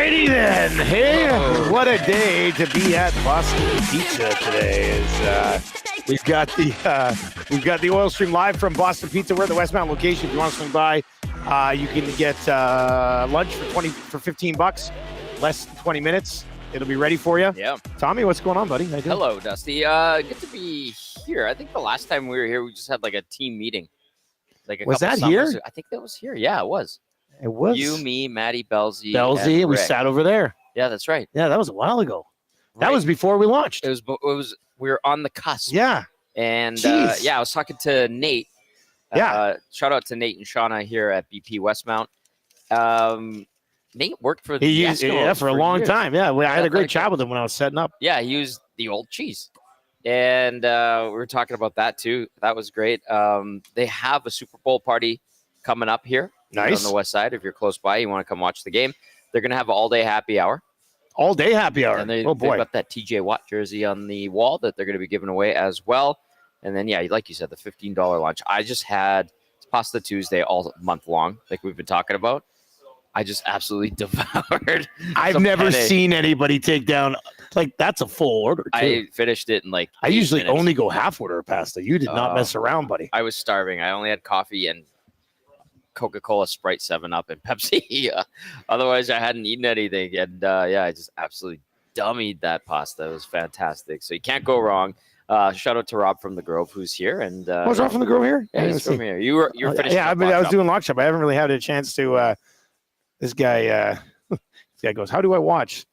righty then. Hey, what a day to be at Boston Pizza today. We've got the Oil Stream live from Boston Pizza. We're at the Westmount location. If you want to swing by, you can get lunch for $15, less than 20 minutes. It'll be ready for you. Yeah. Tommy, what's going on, buddy? How you doing? Hello, Dusty. Good to be here. I think the last time we were here, we just had like a team meeting. Was that here? I think that was here. Yeah, it was. It was. You, me, Maddie, Belzy, and we sat over there. Yeah, that's right. Yeah, that was a while ago. That was before we launched. It was. We were on the cusp. Yeah. And I was talking to Nate. Shout out to Nate and Shauna here at BP Westmount. Nate worked for for a long time. Yeah, I had a great chat with him when I was setting up. Yeah, he used the old cheese. And we were talking about that too. That was great. They have a Super Bowl party coming up here. Nice. On the west side. If you're close by, you want to come watch the game. They're going to have an all-day happy hour. All-day happy hour. And they've boy. got that TJ Watt jersey on the wall that they're going to be giving away as well. And then, like you said, the $15 lunch. I just had Pasta Tuesday all month long, like we've been talking about. I just absolutely devoured. I've never seen anybody take down that's a full order too. I finished it in I usually only go half order of pasta. You did not mess around, buddy. I was starving. I only had coffee and Coca-Cola, Sprite, 7-Up, and Pepsi. Otherwise, I hadn't eaten anything. And I just absolutely dummied that pasta. It was fantastic. So you can't go wrong. Shout out to Rob from the Grove, who's here. And was Rob from the Grove here? Yeah, he's from here. You're finished. Yeah, I was doing Lock Shop. I haven't really had a chance to. This guy goes, "How do I watch?"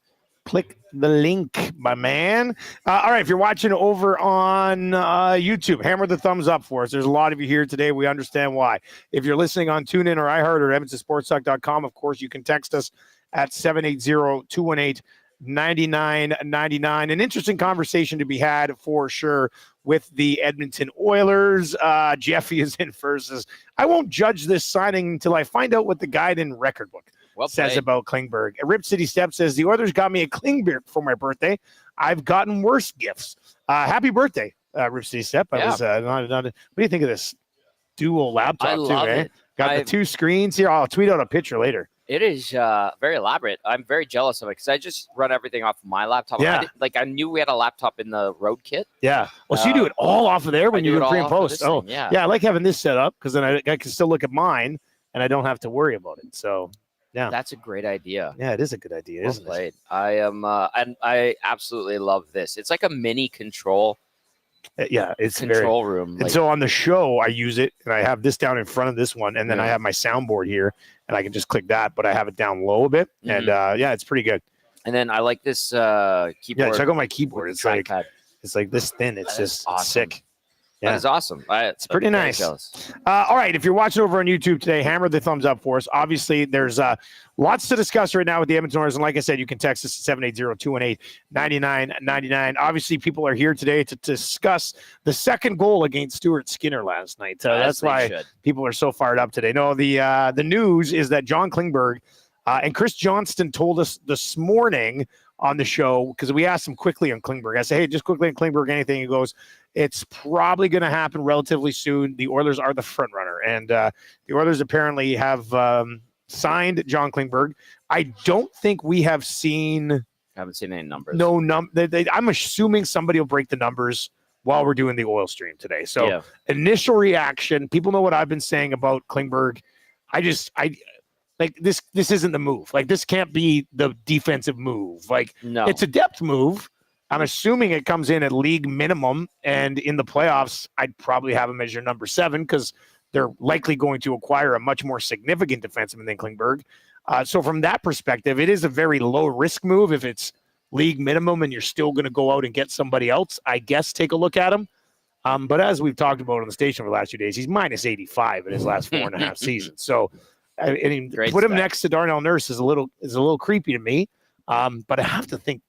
Click the link, my man. All right, if you're watching over on YouTube, hammer the thumbs up for us. There's a lot of you here today. We understand why. If you're listening on TuneIn or iHeart or EdmontonSportsTalk.com, of course, you can text us at 780-218-9999. An interesting conversation to be had for sure with the Edmonton Oilers. Jeffy is in first. I won't judge this signing until I find out what the guide in record book says about Klingberg. Rip City Step says, the Oilers got me a Klingberg for my birthday. I've gotten worse gifts. Happy birthday, Rip City Step. I was what do you think of this dual laptop? I love it. Got the two screens here. I'll tweet out a picture later. It is very elaborate. I'm very jealous of it because I just run everything off of my laptop. Yeah. I knew we had a laptop in the road kit. Yeah. Well, so you do it all off of there when you do pre and post. Oh, yeah. I like having this set up because then I can still look at mine and I don't have to worry about it. So, yeah. That's a great idea. Yeah, it is a good idea, isn't it? I am, and I absolutely love this. It's like a mini control. It's control room. And so on the show, I use it, and I have this down in front of this one, and then I have my soundboard here, and I can just click that, but I have it down low a bit, and it's pretty good. And then I like this keyboard. Yeah, check out my keyboard. It's like this thin. It's just sick. Yeah. That is awesome. It's pretty nice. All right, if you're watching over on YouTube today, hammer the thumbs up for us. Obviously, there's lots to discuss right now with the Edmonton Oilers, and like I said, you can text us at 780-218-9999. Obviously, people are here today to discuss the second goal against Stuart Skinner last night. That's why people are so fired up today. No, the news is that John Klingberg and Chris Johnston told us this morning on the show, because we asked him quickly on Klingberg. I said, hey, just quickly on Klingberg, anything? He goes, it's probably going to happen relatively soon. The Oilers are the front runner, and the Oilers apparently have signed John Klingberg. I don't think we have seen. Haven't seen any numbers. No I'm assuming somebody will break the numbers while we're doing the oil stream today. So initial reaction. People know what I've been saying about Klingberg. Like this isn't the move. Like this can't be the defensive move. Like it's a depth move. I'm assuming it comes in at league minimum, and in the playoffs, I'd probably have him as your number 7 because they're likely going to acquire a much more significant defenseman than Klingberg. So from that perspective, it is a very low risk move. If it's league minimum and you're still going to go out and get somebody else, I guess take a look at him. But as we've talked about on the station for the last few days, he's minus 85 in his last 4.5 seasons. So put him next to Darnell Nurse is a little creepy to me. But I have to think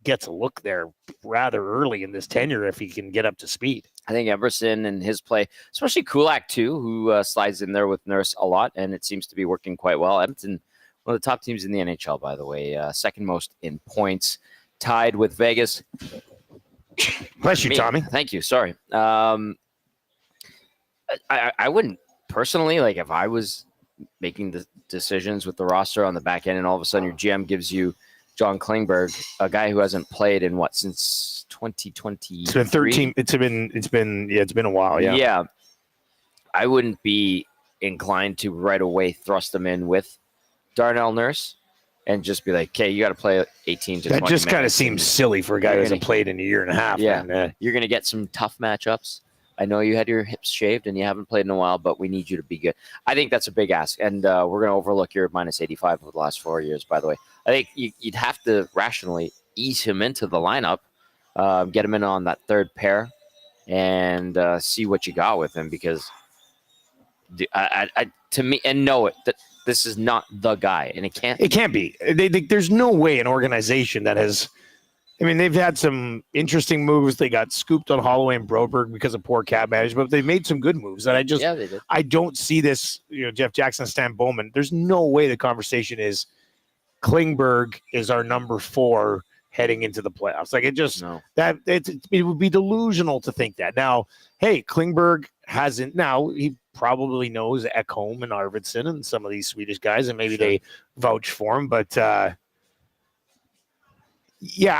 gets a look there rather early in this tenure if he can get up to speed. I think Everson and his play, especially Kulak too, who slides in there with Nurse a lot, and it seems to be working quite well. Edmonton, one of the top teams in the NHL, by the way, second most in points, tied with Vegas. Bless you, Tommy. Thank you. Sorry. I wouldn't personally, like if I was making the decisions with the roster on the back end, and all of a sudden your GM gives you John Klingberg, a guy who hasn't played in since 2020. It's been 13. It's been a while. Yeah. Yeah. I wouldn't be inclined to right away thrust him in with Darnell Nurse and just be like, okay, you got to play 18 to 20 That just kind of seems silly for a guy who hasn't played in a year and a half. Yeah. And, you're going to get some tough matchups. I know you had your hips shaved and you haven't played in a while, but we need you to be good. I think that's a big ask, and we're going to overlook your minus 85 over the last 4 years, by the way. I think you'd have to rationally ease him into the lineup, get him in on that third pair, and see what you got with him, because to me, and know it, that this is not the guy, and it can't be. There's no way an organization that has – I mean, they've had some interesting moves. They got scooped on Holloway and Broberg because of poor cap management, but they've made some good moves. And they did. I don't see this, Jeff Jackson, Stan Bowman. There's no way the conversation is Klingberg is our number 4 heading into the playoffs. Like, it would be delusional to think that. Now, hey, Klingberg hasn't. Now he probably knows Ekholm and Arvidsson and some of these Swedish guys, and maybe they vouch for him, but yeah,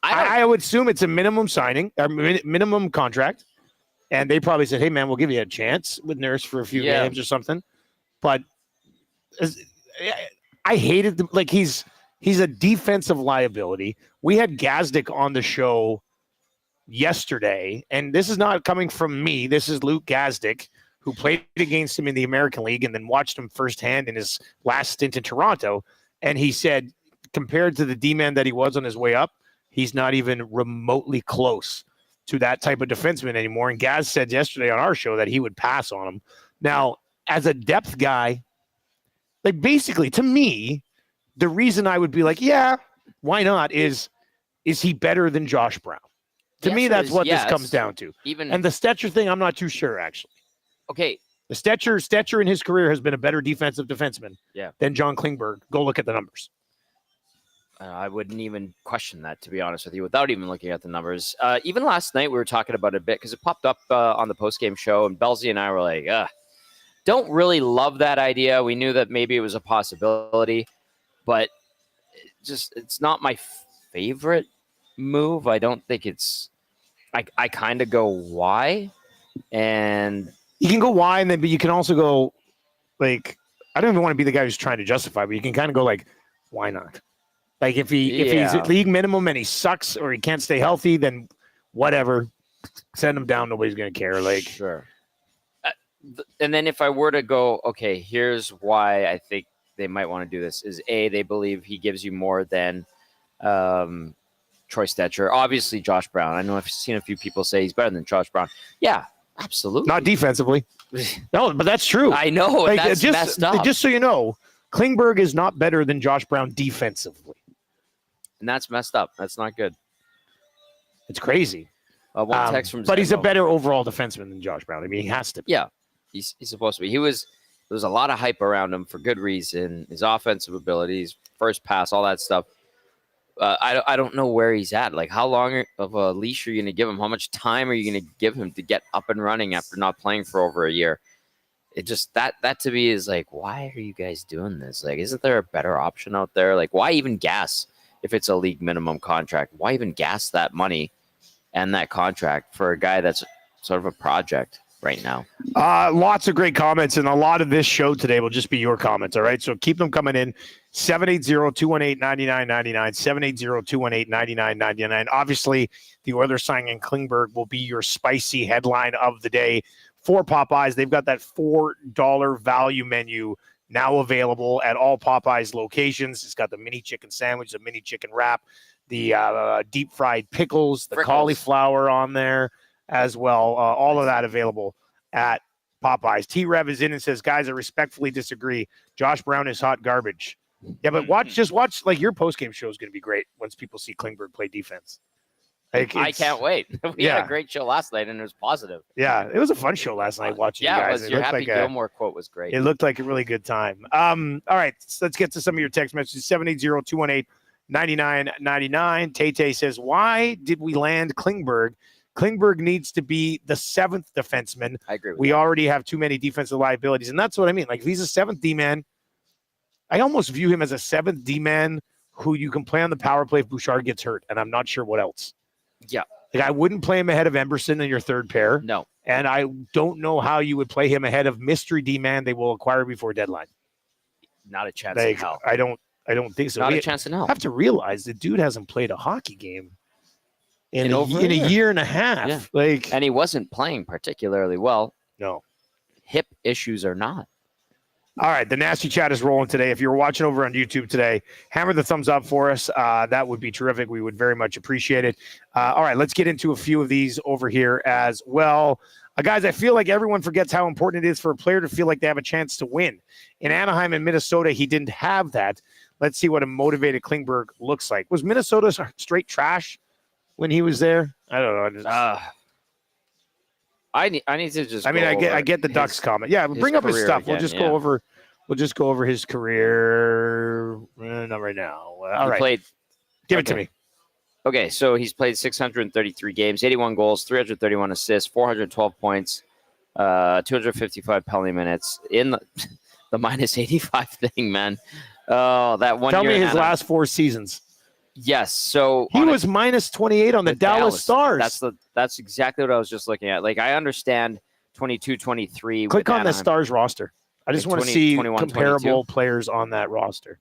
I would assume it's a minimum signing or minimum contract, and they probably said, "Hey, man, we'll give you a chance with Nurse for a few games or something." But I hated he's a defensive liability. We had Gazdic on the show yesterday, and this is not coming from me. This is Luke Gazdic, who played against him in the American League and then watched him firsthand in his last stint in Toronto, and he said, compared to the D-man that he was on his way up, he's not even remotely close to that type of defenseman anymore. And Gaz said yesterday on our show that he would pass on him. Now, as a depth guy, basically, to me, the reason I would be like, yeah, why not, is he better than Josh Brown? To me, that's what this comes down to. And the Stetcher thing, I'm not too sure, actually. Okay. The Stetcher in his career has been a better defensive defenseman than John Klingberg. Go look at the numbers. I wouldn't even question that, to be honest with you, without even looking at the numbers. Even last night, we were talking about it a bit because it popped up on the postgame show, and Belzy and I were like, don't really love that idea. We knew that maybe it was a possibility, but it's not my favorite move. I don't think it's – I kind of go, why? And you can go why, and then but you can also go, I don't even want to be the guy who's trying to justify, but you can kind of go, why not? If he's at league minimum and he sucks or he can't stay healthy, then whatever, send him down. Nobody's going to care. Sure. And then if I were to go, okay, here's why I think they might want to do this is they believe he gives you more than Troy Stetcher. Obviously, Josh Brown. I know I've seen a few people say he's better than Josh Brown. Yeah, absolutely. Not defensively. No, but that's true. I know. That's messed up. Just so you know, Klingberg is not better than Josh Brown defensively. And that's messed up. That's not good. It's crazy. One text from but he's a better overall defenseman than Josh Brown. I mean, he has to be. Yeah, he's supposed to be. There was a lot of hype around him for good reason. His offensive abilities, first pass, all that stuff. I don't know where he's at. How long of a leash are you going to give him? How much time are you going to give him to get up and running after not playing for over a year? It just that to me is why are you guys doing this? Isn't there a better option out there? Why even gas? If it's a league minimum contract, why even gas that money and that contract for a guy that's sort of a project right now? Lots of great comments, and a lot of this show today will just be your comments, all right? So keep them coming in. 780-218-9999, 780-218-9999. Obviously, the Oilers signing Klingberg will be your spicy headline of the day for Popeyes. They've got that $4 value menu now available at all Popeyes locations. It's got the mini chicken sandwich, the mini chicken wrap, the deep fried pickles, the cauliflower on there as well. All of that available at Popeyes. T-Rev is in and says, guys, I respectfully disagree. Josh Brown is hot garbage. Yeah, but watch your postgame show is going to be great once people see Klingberg play defense. I can't wait. We had a great show last night, and it was positive. Yeah, it was a fun show last night watching you guys. Your Happy Gilmore quote was great. It looked like a really good time. All right, so let's get to some of your text messages. 780-218-9999. Tay says, why did we land Klingberg? Klingberg needs to be the 7th defenseman. I agree with We that. already have too many defensive liabilities, and that's what I mean. Like, if he's a 7th D-man, I almost view him as a 7th D-man who you can play on the power play if Bouchard gets hurt, and I'm not sure what else. Yeah. Like, I wouldn't play him ahead of Emberson in your third pair. No. And I don't know how you would play him ahead of mystery D-man they will acquire before deadline. Not a chance in hell. I don't think so. Not a chance in hell. Have to realize the dude hasn't played a hockey game in a over a year and a half. Yeah. Like, and he wasn't playing particularly well. No. Hip issues or not. All right, the nasty chat is rolling today. If you're watching over on YouTube today, hammer the thumbs up for us. That would be terrific. We would very much appreciate it. All right, let's get into a few of these over here as well. Guys, I feel like everyone forgets how important it is for a player to feel like they have a chance to win. In Anaheim and Minnesota, he didn't have that. Let's see what a motivated Klingberg looks like. Was Minnesota straight trash when he was there? I don't know. I need to just. I get the Ducks comment. Yeah, bring up his stuff. Again, we'll just go over. We'll just go over his career. Not right now. All right. Give it to me. Okay, so he's played 633 games, 81 goals, 331 assists, 412 points, 255 penalty minutes in the minus 85 thing, man. Oh, that one. Tell me his last 4 seasons. Yes, so he was minus 28 on the Dallas Stars. That's exactly what I was just looking at. Like, I understand 22, 23. Click on the Stars roster. I just want to see comparable players on that roster.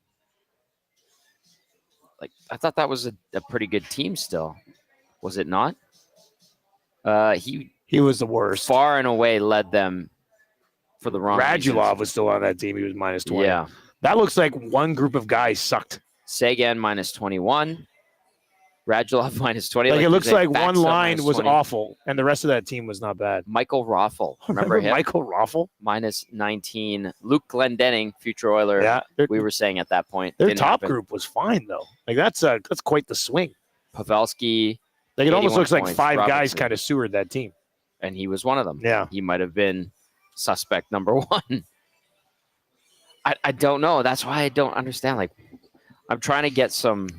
Like, I thought that was a pretty good team still. Was it not? He was the worst. Far and away led them for the wrong Radulov reasons. Was still on that team. He was minus 20. Yeah. That looks like one group of guys sucked. Sagan minus 21. Radulov minus 20. Like, it looks like one line was awful, and the rest of that team was not bad. Michael Raffel. Remember him? Michael Raffel? Minus 19. Luke Glendening, future Oiler. Yeah, we were saying at that point. Their top group was fine, though. Like, that's quite the swing. Pavelski. Like, it almost looks like 5 guys kind of sewered that team. And he was one of them. Yeah. He might have been suspect number 1. I don't know. That's why I don't understand. Like, I'm trying to get some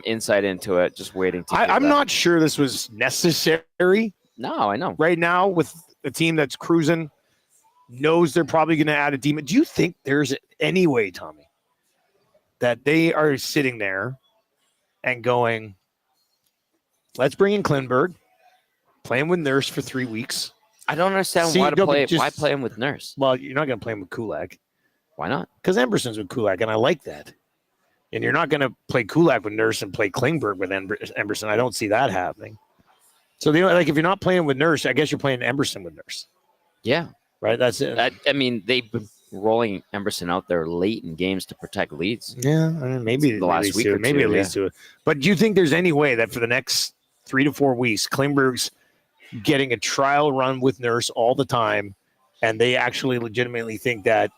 insight into it, just waiting to I'm not sure this was necessary. No, I know. Right now, with a team that's cruising, knows they're probably going to add a demon. Do you think there's any way, Tommy, that they are sitting there and going, let's bring in Klingberg, play him with Nurse for 3 weeks? I don't understand why play him with Nurse. Well, you're not going to play him with Kulak. Why not? Because Emberson's with Kulak, and I like that. And you're not going to play Kulak with Nurse and play Klingberg with Emberson. I don't see that happening. So, if you're not playing with Nurse, I guess you're playing Emberson with Nurse. Yeah. Right? That's it. I mean, they've been rolling Emberson out there late in games to protect leads. Yeah, I mean, maybe the last week or two. Maybe it leads to it. But do you think there's any way that for the next 3 to 4 weeks, Klingberg's getting a trial run with Nurse all the time, and they actually legitimately think that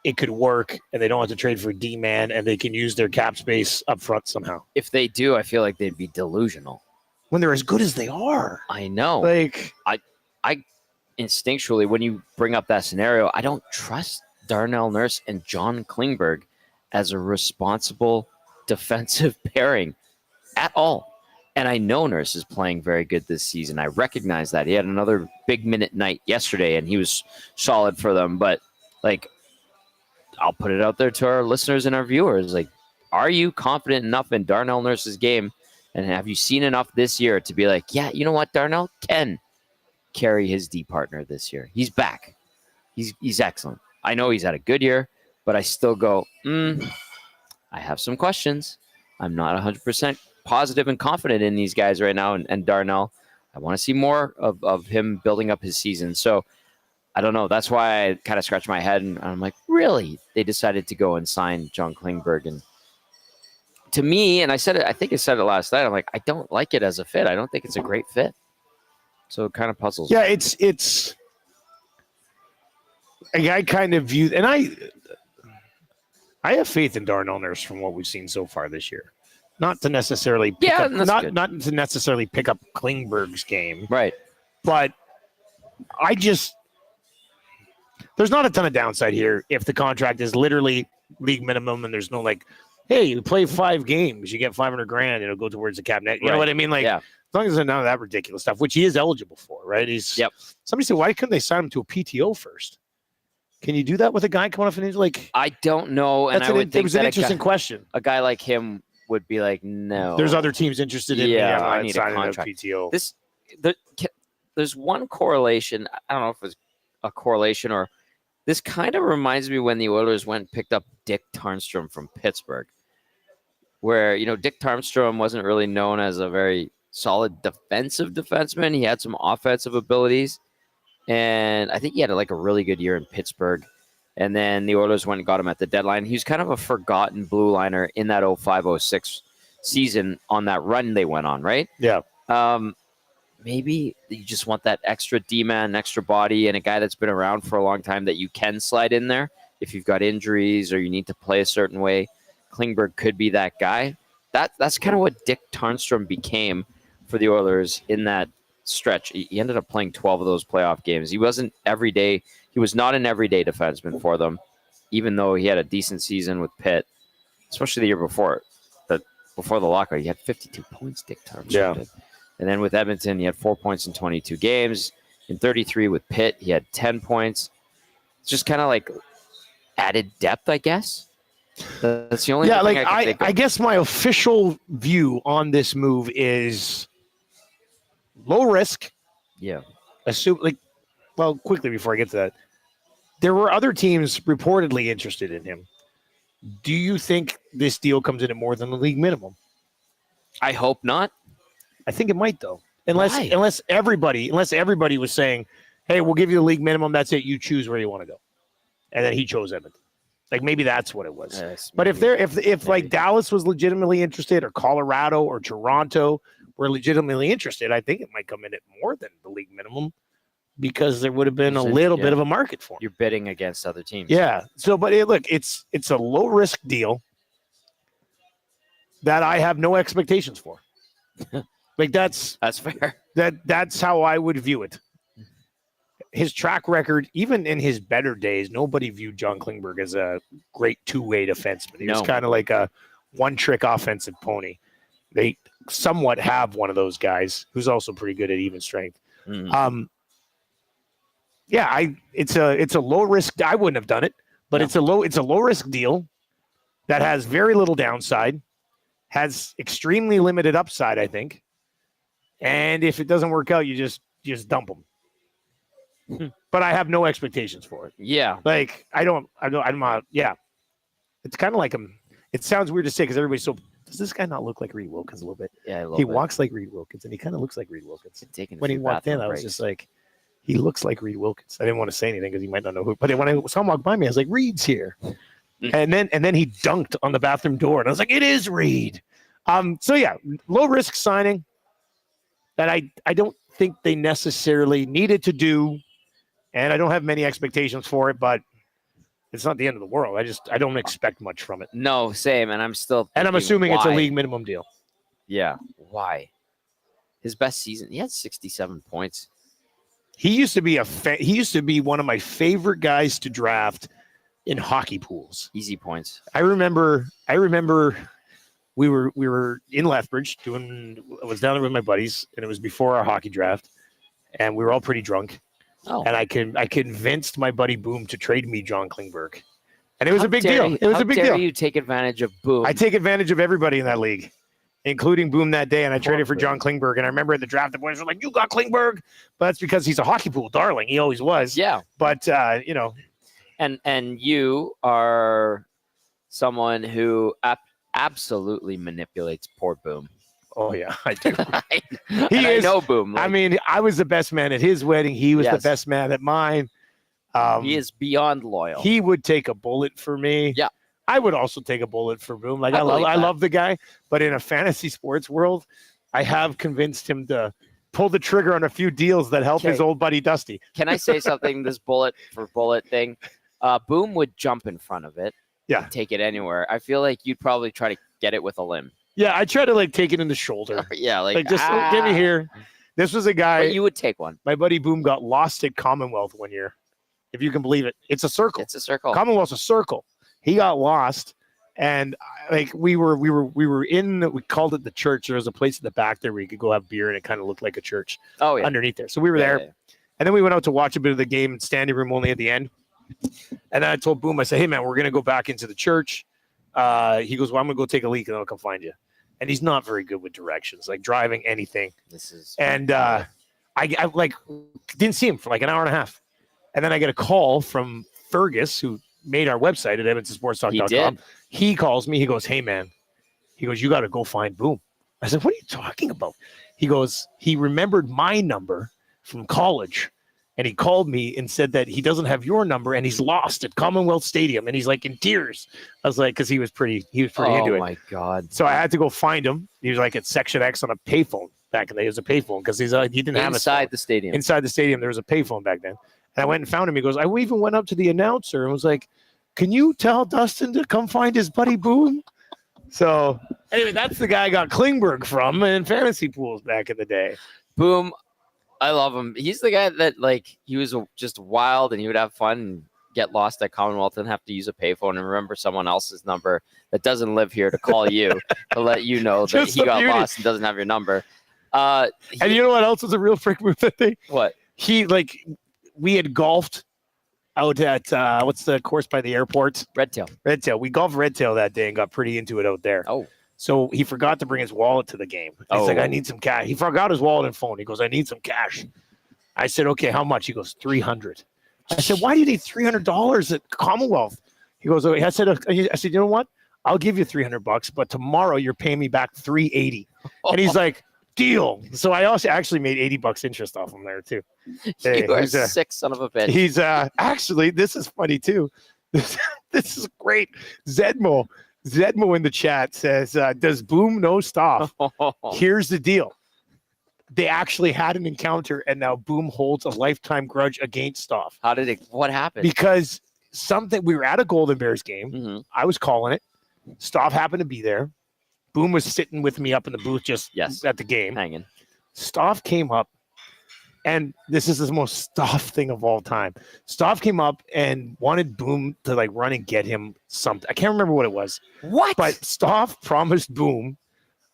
it could work, and they don't have to trade for a D-man, and they can use their cap space up front somehow? If they do, I feel like they'd be delusional. When they're as good as they are. I know. Like, I instinctually, when you bring up that scenario, I don't trust Darnell Nurse and John Klingberg as a responsible defensive pairing at all. And I know Nurse is playing very good this season. I recognize that. He had another big minute night yesterday, and he was solid for them. But, like, I'll put it out there to our listeners and our viewers. Like, are you confident enough in Darnell Nurse's game? And have you seen enough this year to be like, yeah, you know what? Darnell can carry his D partner this year. He's back. He's excellent. I know he's had a good year, but I still go, I have some questions. I'm not 100% positive and confident in these guys right now. And Darnell, I want to see more of him building up his season. So I don't know. That's why I kind of scratch my head and I'm like, really? They decided to go and sign John Klingberg. And to me, and I said it, I think I said it last night, I'm like, I don't like it as a fit. I don't think it's a great fit. So it kind of puzzles. Yeah, it's I kind of view, and I have faith in Darnell Nurse from what we've seen so far this year. Not to necessarily pick up, not to necessarily pick up Klingberg's game. Right. But there's not a ton of downside here if the contract is literally league minimum and there's no like hey, you play 5 games, you get $500,000, it'll go towards the cap net. You know what I mean? Like, as long as there's none of that ridiculous stuff, which he is eligible for, right? Somebody said, why couldn't they sign him to a PTO first? Can you do that with a guy coming off an injury? Like, I don't know, and I would think it was an interesting question. A guy like him would be like, no. There's other teams interested in me. I need a contract. PTO. There's one correlation. I don't know if it's a correlation or this kind of reminds me when the Oilers went and picked up Dick Tarnstrom from Pittsburgh, where, Dick Tarnstrom wasn't really known as a very solid defensive defenseman. He had some offensive abilities. And I think he had a really good year in Pittsburgh. And then the Oilers went and got him at the deadline. He was kind of a forgotten blue liner in that 05-06 season on that run they went on, right? Yeah. Maybe you just want that extra D-man, extra body, and a guy that's been around for a long time that you can slide in there if you've got injuries or you need to play a certain way. Klingberg could be that guy. That's kind of what Dick Tarnstrom became for the Oilers in that stretch. He ended up playing 12 of those playoff games. He wasn't everyday. He was not an everyday defenseman for them, even though he had a decent season with Pitt, especially the year before. Before the lockout, he had 52 points, Dick Tarnstrom did. And then with Edmonton, he had 4 points in 22 games. In 33 with Pitt, he had 10 points. It's just kind of like added depth, I guess. That's the only thing I can think of. I guess my official view on this move is low risk. Yeah. Quickly before I get to that, there were other teams reportedly interested in him. Do you think this deal comes in at more than the league minimum? I hope not. I think it might, though. Unless everybody was saying, hey, we'll give you the league minimum. That's it. You choose where you want to go. And then he chose Edmonton. Like, maybe that's what it was. Yes, but if like Dallas was legitimately interested, or Colorado or Toronto were legitimately interested, I think it might come in at more than the league minimum, because there would have been a little bit of a market for him. You're bidding against other teams. Yeah. So, but it's a low risk deal that I have no expectations for. Like, that's fair. That's how I would view it. His track record, even in his better days, nobody viewed John Klingberg as a great two-way defenseman. He was kind of like a one-trick offensive pony. They somewhat have one of those guys who's also pretty good at even strength. Mm-hmm. It's a low risk. I wouldn't have done it, but it's a low risk deal that has very little downside, has extremely limited upside, I think. And if it doesn't work out, you just dump them. But I have no expectations for it. Yeah. Like, I'm not. Yeah. It's kind of like it sounds weird to say because everybody's so. Does this guy not look like Reed Wilkins a little bit? Yeah, he walks like Reed Wilkins, and he kind of looks like Reed Wilkins. When he walked in, I was just like, he looks like Reed Wilkins. I didn't want to say anything because he might not know who. But when I saw him walk by me, I was like, Reed's here. And then he dunked on the bathroom door, and I was like, it is Reed. So yeah, low risk signing that I don't think they necessarily needed to do, and I don't have many expectations for it, but it's not the end of the world. I don't expect much from it. No, same. And I'm still and I'm assuming it's a league minimum deal. Yeah. Why? His best season, he had 67 points. He used to be one of my favorite guys to draft in hockey pools. Easy points. I remember we were in Lethbridge I was down there with my buddies, and it was before our hockey draft, and we were all pretty drunk. Oh. And I convinced my buddy Boom to trade me John Klingberg. And it was a big deal. It was a big deal. How dare you take advantage of Boom? I take advantage of everybody in that league, including Boom that day, and I traded for John Klingberg. And I remember at the draft, the boys were like, you got Klingberg? But that's because he's a hockey pool darling. He always was. Yeah. But, And you are someone who absolutely manipulates poor Boom. Oh, yeah, I do. I know Boom. I mean, I was the best man at his wedding. He was the best man at mine. He is beyond loyal. He would take a bullet for me. Yeah. I would also take a bullet for Boom. Like, I love the guy. But in a fantasy sports world, I have convinced him to pull the trigger on a few deals that help his old buddy Dusty. Can I say something? This bullet for bullet thing. Boom would jump in front of it. Yeah. Take it anywhere. I feel like you'd probably try to get it with a limb. Yeah, I try to take it in the shoulder. Yeah, like just give me here. This was a guy. But you would take one. My buddy Boom got lost at Commonwealth one year, if you can believe it. It's a circle. It's a circle. Commonwealth's a circle. He got lost, And we called it the church. There was a place in the back there where you could go have beer, and it kind of looked like a church underneath there. So we were there. Yeah. And then we went out to watch a bit of the game in standing room only at the end. And then I told Boom, I said, hey, man, we're going to go back into the church. He goes, well, I'm going to go take a leak, and then I'll come find you. And he's not very good with directions, like driving anything. I didn't see him for like an hour and a half. And then I get a call from Fergus, who made our website at EdmontonSportsTalk.com. He calls me. He goes, hey, man. He goes, you got to go find Boom. I said, what are you talking about? He goes, he remembered my number from college, and he called me and said that he doesn't have your number, and he's lost at Commonwealth Stadium, and he's like in tears. I was like, because he was pretty into it. Oh my God! So I had to go find him. He was like at Section X on a payphone back in the day. It was a payphone because he didn't have inside the stadium. Inside the stadium, there was a payphone back then, and I went and found him. He goes, I even went up to the announcer and was like, can you tell Dustin to come find his buddy Boom? So anyway, that's the guy I got Klingberg from in fantasy pools back in the day. Boom. I love him. He's the guy that he was just wild, and he would have fun and get lost at Commonwealth and have to use a payphone and remember someone else's number that doesn't live here to call you to let you know that he got lost and doesn't have your number. And you know what else was a real freak move that day? What? We had golfed out at what's the course by the airport? Redtail. We golfed Redtail that day and got pretty into it out there. Oh. So he forgot to bring his wallet to the game. He's like, I need some cash. He forgot his wallet and phone. He goes, I need some cash. I said, okay, how much? He goes, $300. I said, why do you need $300 at Commonwealth? He goes, I said, you know what? I'll give you $300, but tomorrow you're paying me back $380. And he's like, deal. So I also actually made $80 interest off him there too. You are a sick son of a bitch. He's actually, this is funny too. This is great. Zedmo in the chat says, does Boom know Stoff? Here's the deal. They actually had an encounter, and now Boom holds a lifetime grudge against Stoff. What happened? Because we were at a Golden Bears game. Mm-hmm. I was calling it. Stoff happened to be there. Boom was sitting with me up in the booth at the game. Hanging. Stoff came up, and this is the most Stoff thing of all time. Stoff came up and wanted Boom to run and get him something. I can't remember what it was. What? But Stoff promised Boom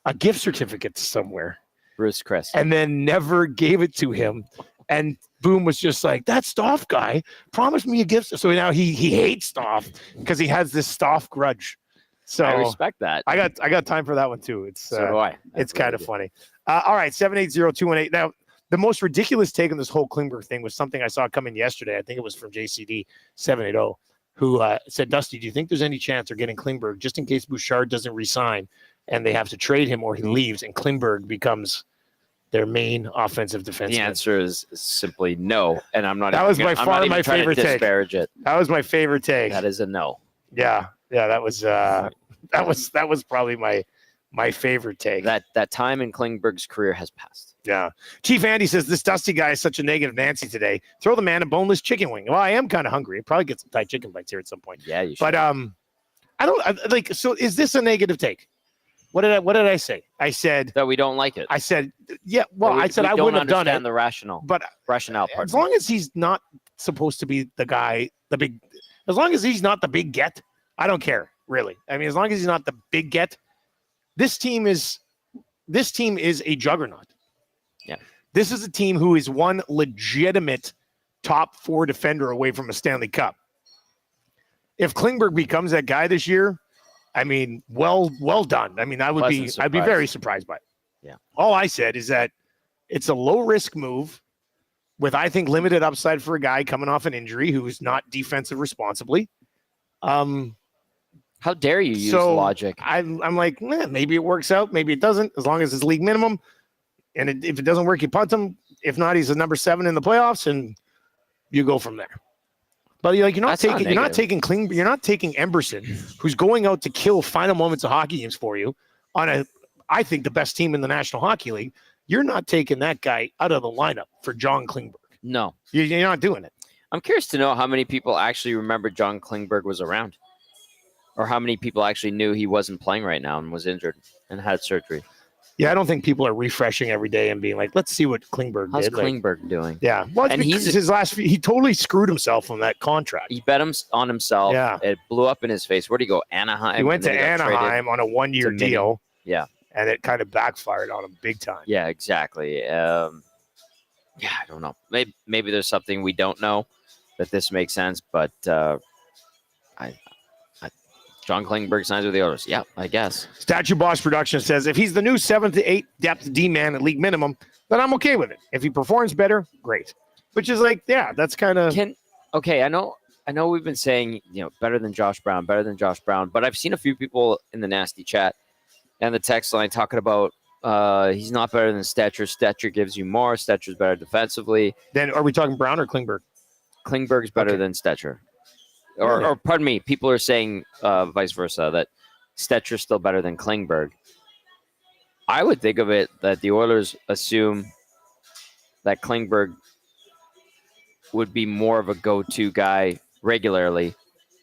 a gift certificate to somewhere. Bruce Chris. And then never gave it to him. And Boom was just like, that Stoff guy promised me a gift. So now he hates Stoff because he has this Stoff grudge. So I respect that. I got time for that one too. So do I. It's kind of funny. All right, 780-218. Now, the most ridiculous take on this whole Klingberg thing was something I saw coming yesterday. I think it was from JCD 780, who said, Dusty, do you think there's any chance they're getting Klingberg just in case Bouchard doesn't resign and they have to trade him or he leaves and Klingberg becomes their main offensive defenseman? The answer is simply no. And I'm not. That was by far my favorite take. Disparage it. That was my favorite take. That is a no. Yeah. That was probably my favorite take. That time in Klingberg's career has passed. Yeah. Chief Andy says, this Dusty guy is such a negative Nancy today. Throw the man a boneless chicken wing. Well, I am kind of hungry. Probably get some Thai chicken bites here at some point. Yeah, you should. But so is this a negative take? What did I say? I said that we don't like it. I said, yeah, well, I said I wouldn't have done it. The rationale. But rationale part. As long as he's not supposed to be the guy, as long as he's not the big get, I don't care, really. I mean, as long as he's not the big get, this team is a juggernaut. Yeah. This is a team who is one legitimate top 4 defender away from a Stanley Cup. If Klingberg becomes that guy this year, I mean, well done. I mean, I'd be very surprised by it. Yeah. All I said is that it's a low risk move with, I think, limited upside for a guy coming off an injury who is not defensive responsibly. How dare you use logic? I'm like, maybe it works out. Maybe it doesn't, as long as it's league minimum. And if it doesn't work, you punt him. If not, he's a number 7 in the playoffs, and you go from there. But you're not taking Klingberg, you're not taking Emberson, who's going out to kill final moments of hockey games for you on I think the best team in the National Hockey League. You're not taking that guy out of the lineup for John Klingberg. No, you're not doing it. I'm curious to know how many people actually remember John Klingberg was around, or how many people actually knew he wasn't playing right now and was injured and had surgery. Yeah, I don't think people are refreshing every day and being like, let's see what Klingberg How's did. Klingberg doing? Yeah. Well, and he totally screwed himself on that contract. He bet on himself. Yeah. It blew up in his face. Where'd he go? Anaheim. He went to Anaheim on a 1-year deal. Yeah. And it kind of backfired on him big time. Yeah, exactly. Yeah, I don't know. Maybe there's something we don't know that this makes sense, but John Klingberg signs with the Oilers. Yeah, I guess. Statue Boss Production says, if he's the new 7 to 8 depth D-man at league minimum, then I'm okay with it. If he performs better, great. Which is like, yeah, that's kind of... Okay, I know we've been saying, better than Josh Brown, but I've seen a few people in the nasty chat and the text line talking about he's not better than Stetcher. Stetcher gives you more. Stetcher's better defensively. Then are we talking Brown or Klingberg? Klingberg's better than Stetcher. Or pardon me, people are saying vice versa, that Stetcher's still better than Klingberg. I would think of it that the Oilers assume that Klingberg would be more of a go-to guy regularly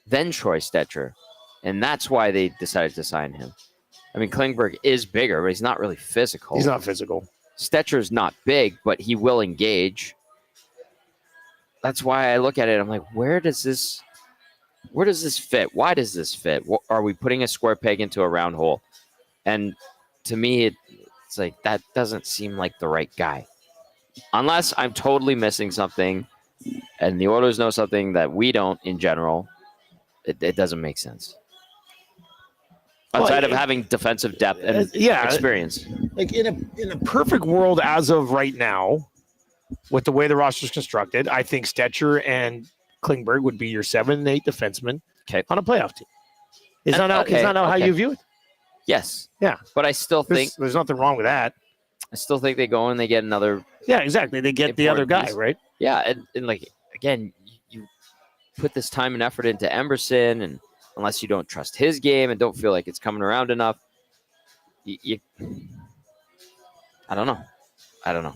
than Troy Stetcher. And that's why they decided to sign him. I mean, Klingberg is bigger, but he's not really physical. He's not physical. Stetcher's not big, but he will engage. That's why I look at it. I'm like, where does this fit? Why does this fit? Are we putting a square peg into a round hole? And to me, it's like, that doesn't seem like the right guy. Unless I'm totally missing something and the Oilers know something that we don't in general, it doesn't make sense. Outside of having defensive depth and experience. Like in a perfect world as of right now, with the way the roster is constructed, I think Stetcher and Klingberg would be your 7 and 8 defensemen on a playoff team. Is that not how you view it? Yes. Yeah. But I still think there's nothing wrong with that. I still think they go and they get another. Yeah, exactly. They get the other guy, right? Yeah. And like, again, you put this time and effort into Emerson, and unless you don't trust his game and don't feel like it's coming around enough, I don't know.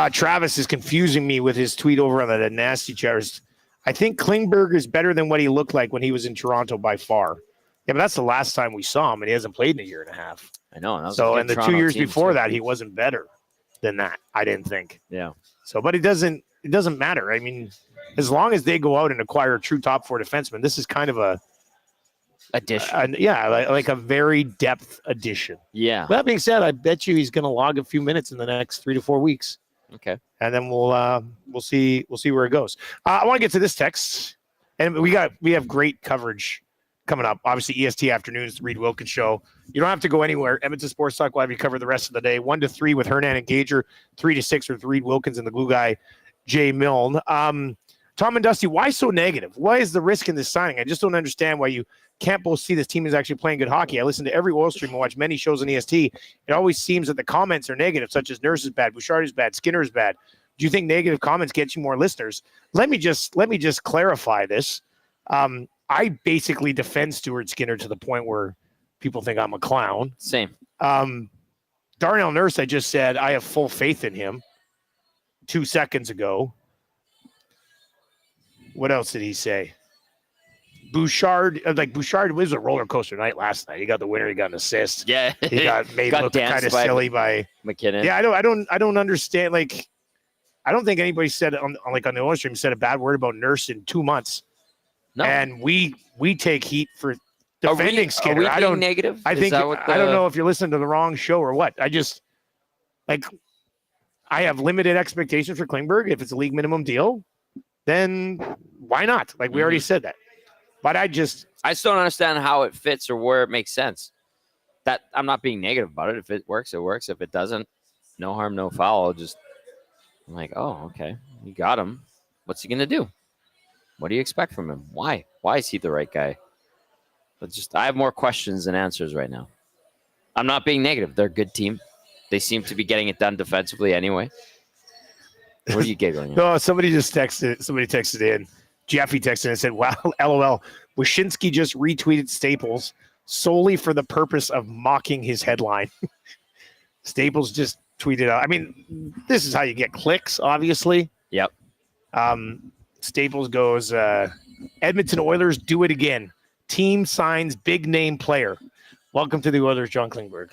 Travis is confusing me with his tweet over on the nasty chairs. I think Klingberg is better than what he looked like when he was in Toronto by far. Yeah, but that's the last time we saw him, and he hasn't played in a year and a half. I know. So, and the Toronto 2 years before that, he wasn't better than that, I didn't think. Yeah. So, but it doesn't matter. I mean, as long as they go out and acquire a true top 4 defenseman, this is kind of a addition. Like a very depth addition. Yeah. That being said, I bet you he's going to log a few minutes in the next 3 to 4 weeks. Okay. And then we'll see where it goes. I want to get to this text, and we have great coverage coming up. Obviously, EST Afternoons, the Reed Wilkins Show. You don't have to go anywhere. Edmonton Sports Talk will have you covered the rest of the day. 1 to 3 with Hernan and Gager, 3 to 6 with Reed Wilkins and the glue guy, Jay Milne. Tom and Dusty, why so negative? Why is the risk in this signing? I just don't understand why you can't both see this team is actually playing good hockey. I listen to every oil stream and watch many shows on EST. It always seems that the comments are negative, such as Nurse is bad, Bouchard is bad, Skinner is bad. Do you think negative comments get you more listeners? Let me just clarify this. I basically defend Stuart Skinner to the point where people think I'm a clown. Same. Darnell Nurse, I just said I have full faith in him 2 seconds ago. What else did he say? Bouchard was a roller coaster night last night. He got the winner. He got an assist. Yeah, he got made look kind of silly by McKinnon. Yeah, I don't understand. Like, I don't think anybody said on the Oilers stream said a bad word about Nurse in 2 months. No, and we take heat for defending Skinner. Are we being negative? I think I don't know if you're listening to the wrong show or what. I just I have limited expectations for Klingberg. If it's a league minimum deal, then why not? Like we already said that. But I just don't understand how it fits or where it makes sense. That I'm not being negative about it. If it works, it works. If it doesn't, no harm, no foul. I'm like, oh, okay, you got him. What's he gonna do? What do you expect from him? Why? Why is he the right guy? But I have more questions than answers right now. I'm not being negative. They're a good team. They seem to be getting it done defensively anyway. What are you giggling at? No, somebody texted in. Jeffy texted and said, wow, LOL. Wyshynski just retweeted Staples solely for the purpose of mocking his headline. Staples just tweeted out. I mean, this is how you get clicks, obviously. Yep. Staples goes, Edmonton Oilers do it again. Team signs big name player. Welcome to the Oilers, John Klingberg.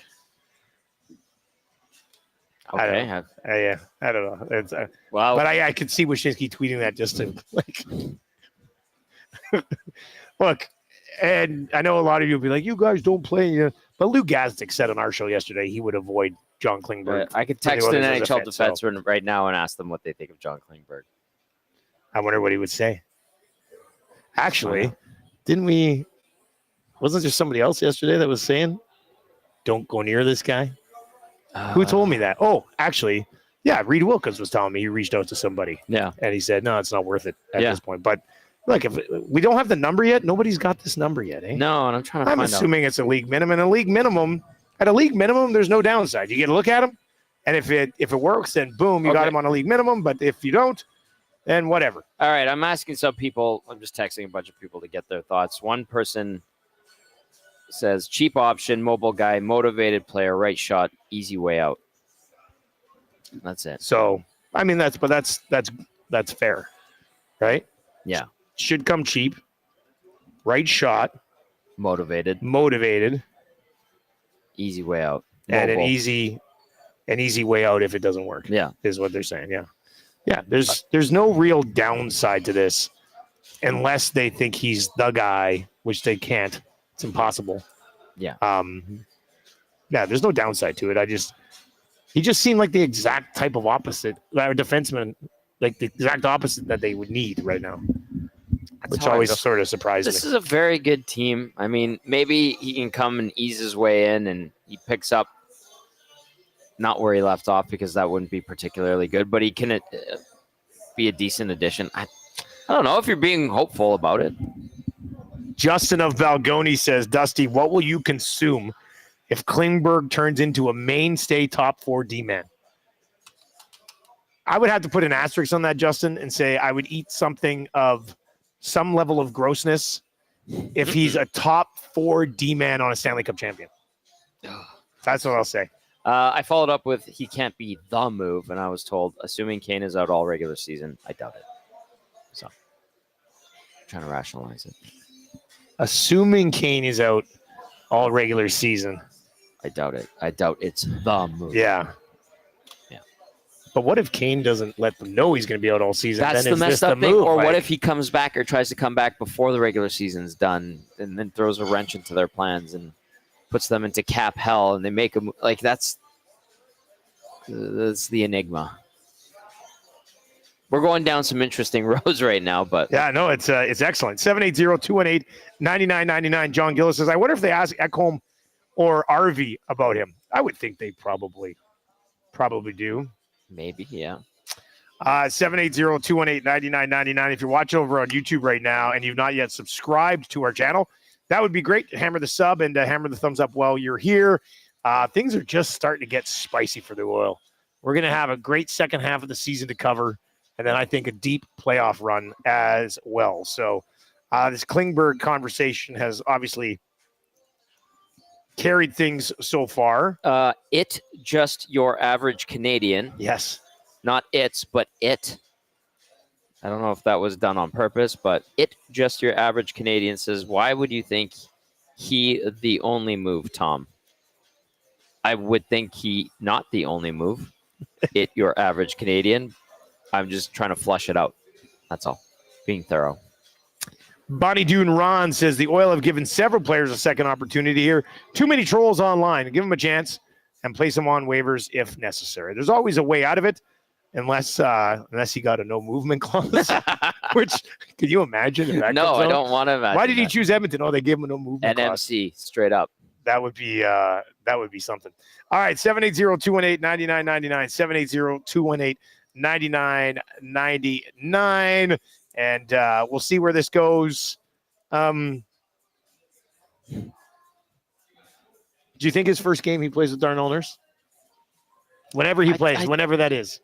Okay. I don't know. It's, Wow. But I could see Wyshynski tweeting that just to like look. And I know a lot of you will be like, "You guys don't play." But Lou Gazdic said on our show yesterday he would avoid John Klingberg. I could text an NHL defenseman right now and ask them what they think of John Klingberg. I wonder what he would say. Actually, wasn't there somebody else yesterday that was saying, "Don't go near this guy"? Who told me that? Oh, actually, yeah, Reed Wilkins was telling me he reached out to somebody. Yeah. And he said, no, it's not worth it at this point. But look, if we don't have the number yet, nobody's got this number yet, eh? No, and I'm assuming it's a league minimum. And at a league minimum, there's no downside. You get to look at him, and if it works, then boom, you got him on a league minimum. But if you don't, then whatever. All right, I'm asking some people. I'm just texting a bunch of people to get their thoughts. One person says, cheap option, mobile guy, motivated player, right shot, easy way out. That's it. So, I mean, that's fair, right? Yeah. Should come cheap, right shot, motivated, easy way out, and an easy way out if it doesn't work. Yeah, is what they're saying. Yeah. There's no real downside to this, unless they think he's the guy, which they can't. It's impossible. Yeah. There's no downside to it. He just seemed like the exact type of opposite, defenseman, like the exact opposite that they would need right now. Which always sort of surprised me. This is a very good team. I mean, maybe he can come and ease his way in and he picks up not where he left off, because that wouldn't be particularly good, but he can be a decent addition. I don't know if you're being hopeful about it. Justin of Valgoni says, Dusty, what will you consume if Klingberg turns into a mainstay top 4 D-man? I would have to put an asterisk on that, Justin, and say I would eat something of some level of grossness if he's a top 4 D-man on a Stanley Cup champion. That's what I'll say. I followed up with he can't be the move, and I was told, assuming Kane is out all regular season, I doubt it. So, I'm trying to rationalize it. Assuming Kane is out all regular season. I doubt it. I doubt it's the move. Yeah. But what if Kane doesn't let them know he's going to be out all season? That's then the messed up thing. Or what if he comes back or tries to come back before the regular season's done and then throws a wrench into their plans and puts them into cap hell, and they make them like that's the enigma. We're going down some interesting roads right now, but yeah, no, it's excellent. 780-218-9999. John Gillis says, I wonder if they ask Ekholm or RV about him. I would think they probably do. Maybe, yeah. 780-218-9999. If you're watching over on YouTube right now and you've not yet subscribed to our channel, that would be great. Hammer the sub and hammer the thumbs up while you're here. Things are just starting to get spicy for the Oil. We're going to have a great second half of the season to cover, and then I think a deep playoff run as well. So this Klingberg conversation has obviously carried things so far. It just your average Canadian. Yes. Not it's, but it. I don't know if that was done on purpose, but it just your average Canadian says, why would you think he the only move, Tom? I would think he not the only move. It your average Canadian. I'm just trying to flush it out. That's all. Being thorough. Bonnie Dune Ron says the Oil have given several players a second opportunity here. Too many trolls online. Give them a chance and place them on waivers if necessary. There's always a way out of it, unless you got a no movement clause. Which could you imagine? If that no, I don't want to imagine. Why did he choose Edmonton? Oh, they gave him a no movement clause. NMC straight up. That would be something. All right, 780-218-9999. 780-218-9999. And we'll see where this goes. Do you think his first game he plays with Darnell Nurse? Whenever he plays, whenever that is.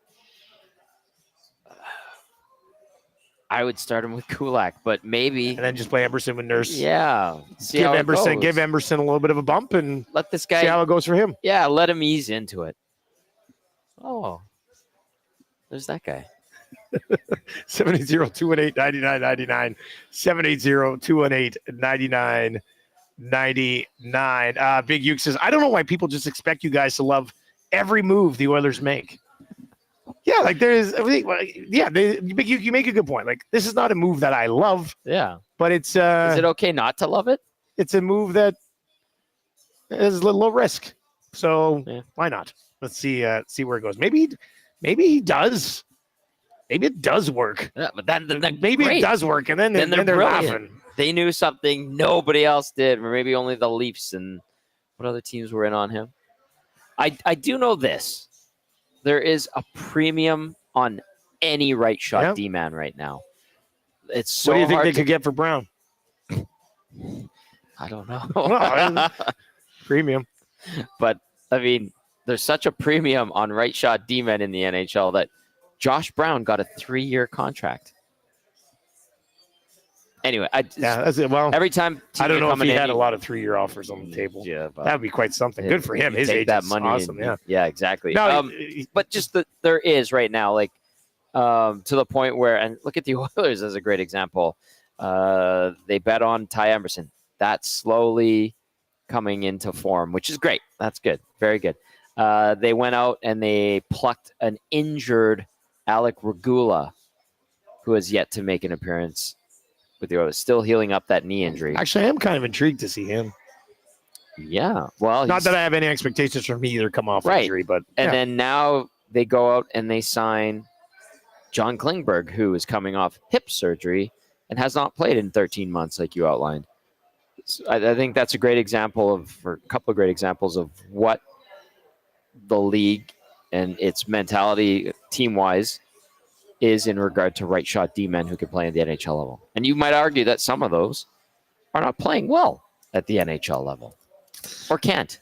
I would start him with Kulak, but maybe. And then just play Emerson with Nurse. Yeah. Give Emerson a little bit of a bump and let this guy see how it goes for him. Yeah, let him ease into it. Oh, there's that guy. 780-218-9999. 780-218-9999. Big Uke says, I don't know why people just expect you guys to love every move the Oilers make. Yeah, like there's, you make a good point. Like this is not a move that I love. Yeah, but it's. Is it okay not to love it? It's a move that is a little low risk. So why not? Let's see where it goes. Maybe he does. Maybe it does work. Yeah, but then maybe great. It does work, and then they're laughing. They knew something nobody else did, or maybe only the Leafs and what other teams were in on him. I do know this. There is a premium on any right shot D-man right now. It's so what do you think hard they could get for Brown? I don't know. Well, premium. But, I mean, there's such a premium on right shot D-men in the NHL that Josh Brown got a 3-year contract. Anyway, that's it. Well, every time I don't know if he had a lot of 3-year offers on the table. Yeah, that would be quite something. Good for him. His agent's that money awesome. Yeah, exactly. No, but just there is right now, like to the point where, and look at the Oilers as a great example. They bet on Ty Emerson. That's slowly coming into form, which is great. That's good. Very good. They went out and they plucked an injured Alec Regula, who has yet to make an appearance with the Oilers, still healing up that knee injury. Actually, I am kind of intrigued to see him. Yeah. Well, not that I have any expectations from him either come off injury, but then now they go out and they sign John Klingberg, who is coming off hip surgery and has not played in 13 months, like you outlined. So I think that's a great example or a couple of great examples of what the league and its mentality team-wise is in regard to right shot D-men who can play at the NHL level. And you might argue that some of those are not playing well at the NHL level or can't,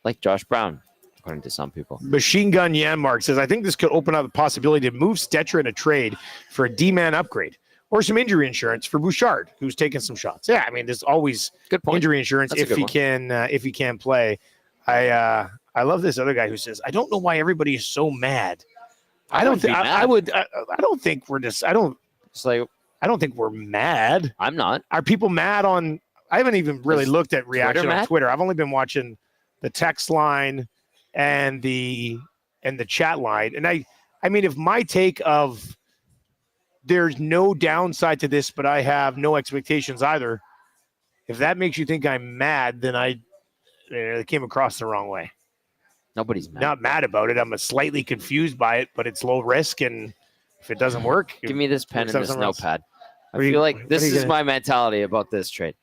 like Josh Brown, according to some people. Machine Gun Yanmark says, I think this could open up the possibility to move Stetcher in a trade for a D-man upgrade or some injury insurance for Bouchard, who's taking some shots. Yeah, I mean, there's always good point. Injury insurance if he can play. I love this other guy who says, I don't know why everybody is so mad. I don't think we're mad. I'm not. Are people mad on? I haven't even really looked at reaction on Twitter. I've only been watching the text line and the chat line. And I mean, if my take of there's no downside to this, but I have no expectations either. If that makes you think I'm mad, then I came across the wrong way. Nobody's mad. Not mad about it. I'm slightly confused by it, but it's low risk, and if it doesn't work, give me this pen and this notepad. I feel like this is my mentality about this trade.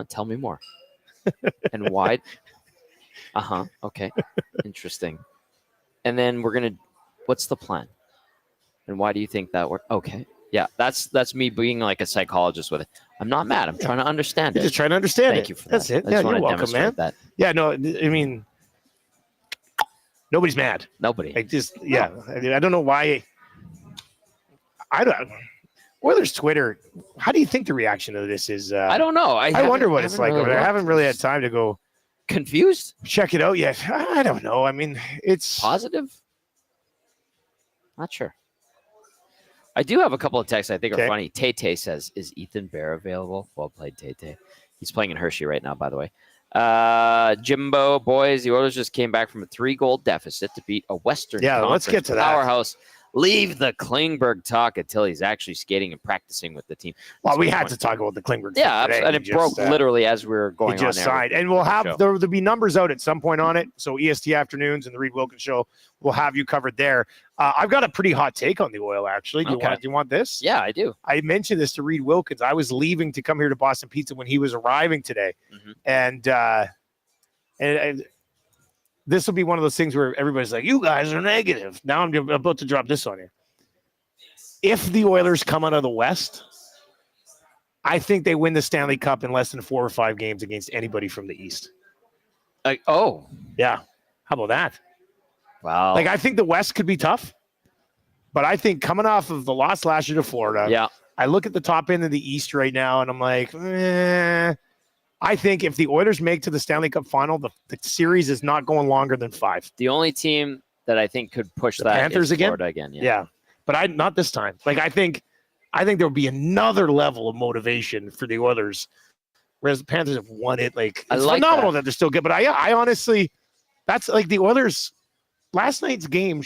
Tell me more. And why? Okay. Interesting. And then what's the plan? And why do you think that worked? Okay. Yeah, that's me being like a psychologist with it. I'm not mad. I'm trying to understand it. Just trying to understand Thank you for that. That's it. Yeah, you're welcome, man. That. Yeah, no, I mean, nobody's mad. Nobody. I don't know why. Oilers Twitter. How do you think the reaction to this is? I don't know. I wonder what it's like. I haven't really had time to go confused. Check it out yet. I don't know. I mean, it's positive. Not sure. I do have a couple of texts I think are funny. Tay says, is Ethan Bear available? Well played, Tay. He's playing in Hershey right now, by the way. Jimbo, boys, the Oilers just came back from a 3-goal deficit to beat a Western Conference let's get to that. Powerhouse. Leave the Klingberg talk until he's actually skating and practicing with the team. Well, we had to talk about the Klingberg. Yeah, and it broke literally as we were going on. He just signed. And we'll have, there'll be numbers out at some point on it. So EST Afternoons and the Reed Wilkins Show will have you covered there. I've got a pretty hot take on the Oil, actually. Do you want this? Yeah, I do. I mentioned this to Reed Wilkins. I was leaving to come here to Boston Pizza when he was arriving today. Mm-hmm. And this will be one of those things where everybody's like, you guys are negative. Now I'm about to drop this on you. If the Oilers come out of the West, I think they win the Stanley Cup in less than 4 or 5 games against anybody from the East. Yeah. How about that? Wow. I think the West could be tough, but I think coming off of the loss last year to Florida, I look at the top end of the East right now, and I'm like, I think if the Oilers make to the Stanley Cup final, the series is not going longer than 5. The only team that I think could push the that Panthers is Florida again. Yeah. But not this time. I think there'll be another level of motivation for the Oilers, whereas the Panthers have won it. It's phenomenal that they're still good. But I honestly, That's like the Oilers. Last night's game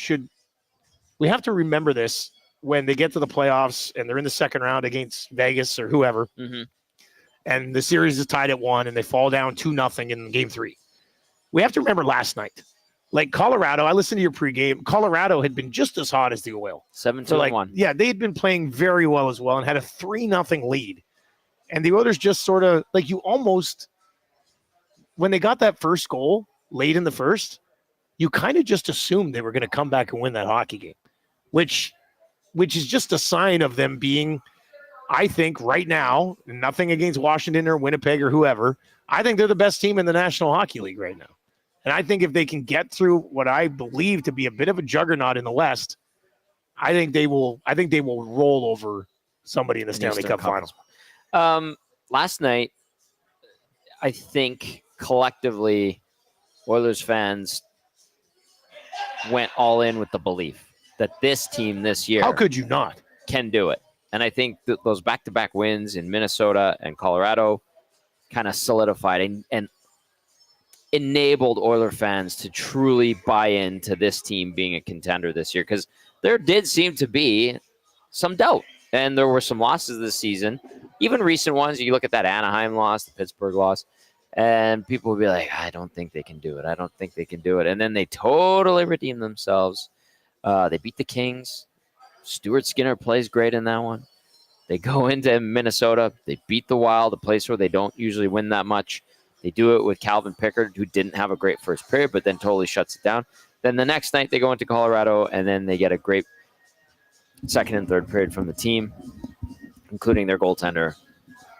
we have to remember this when they get to the playoffs and they're in the second round against Vegas or whoever, and the series is tied at 1 and they fall down 2-0 in game 3. We have to remember last night. Like Colorado, I listened to your pregame. Colorado had been just as hot as the Oil. 7-1. Yeah, they had been playing very well as well and had a 3-0 lead. And the Oilers just sort of, like, you almost, when they got that first goal late in the first, you kind of just assumed they were going to come back and win that hockey game, which is just a sign of them being, I think, right now, nothing against Washington or Winnipeg or whoever, I think they're the best team in the National Hockey League right now. And I think if they can get through what I believe to be a bit of a juggernaut in the West, I think they will roll over somebody in the Stanley Cup Finals. Last night, I think collectively, Oilers fans went all in with the belief that this team this year, how could you not, can do it. And I think that those back-to-back wins in Minnesota and Colorado kind of solidified and enabled Oiler fans to truly buy into this team being a contender this year, because there did seem to be some doubt. And there were some losses this season, even recent ones. You look at that Anaheim loss, the Pittsburgh loss, and people would be like, I don't think they can do it. I don't think they can do it. And then they totally redeemed themselves. They beat the Kings. Stuart Skinner plays great in that one. They go into Minnesota. They beat the Wild, a place where they don't usually win that much. They do it with Calvin Pickard, who didn't have a great first period, but then totally shuts it down. Then the next night they go into Colorado, and then they get a great second and third period from the team, including their goaltender,